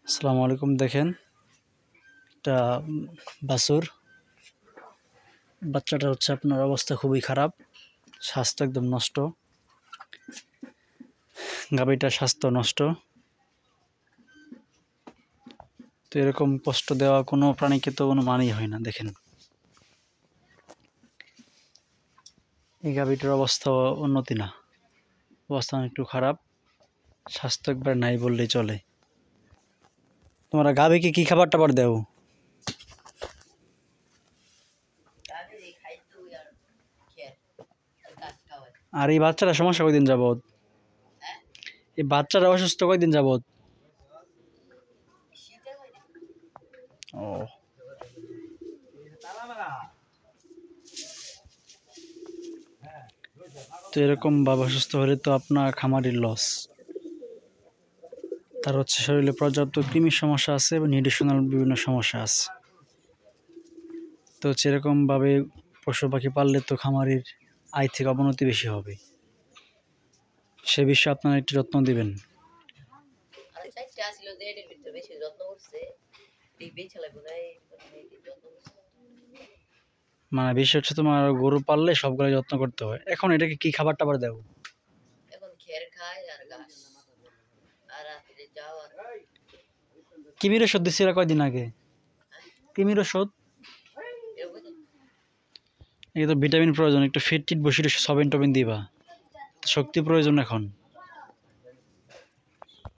আসসালামু আলাইকুম। দেখেন একটা বাছুর, বাচ্চাটা হচ্ছে আপনার অবস্থা খুবই খারাপ, স্বাস্থ্য একদম নষ্ট, গাভীটার স্বাস্থ্য নষ্ট। তো এরকম কষ্ট দেওয়া কোনো প্রাণীকে তো কোনো মানেই হয় না। দেখেন এই গাভীটার অবস্থা উন্নতি না, অবস্থা একটু খারাপ, স্বাস্থ্য একবার নাই বললেই চলে। তোমরা গাভীকে কি খাবার টাবার দেও? আর এই বাচ্চারা সমস্যা কয়দিন যাবত? এই বাচ্চারা অসুস্থ কয়দিন যাবত? ও, তো এরকম ভাবে অসুস্থ হলে তো আপনার খামারির লস। তার হচ্ছে শরীরে পর্যাপ্ত কৃমির সমস্যা আছে এবং নিউট্রিশনাল বিভিন্ন সমস্যা আছে। তো হচ্ছে এরকমভাবে পশু পাখি পাললে তো খামারির আয় থেকে অবনতি বেশি হবে। সে বিষয়ে আপনারা একটু যত্ন দিবেন। মানে বিষয় হচ্ছে তোমার গরু পাললে সবগুলো যত্ন করতে হয়। এখন এটাকে কি খাবার টাবার দেবো? কৃমির ওষুধ দিচ্ছিল কয়দিন আগে? কৃমির ওষুধ, এই তো ভিটামিন প্রয়োজন, একটু ফিট টিট বসে সবেন টবেন দিবা, শক্তি প্রয়োজন এখন।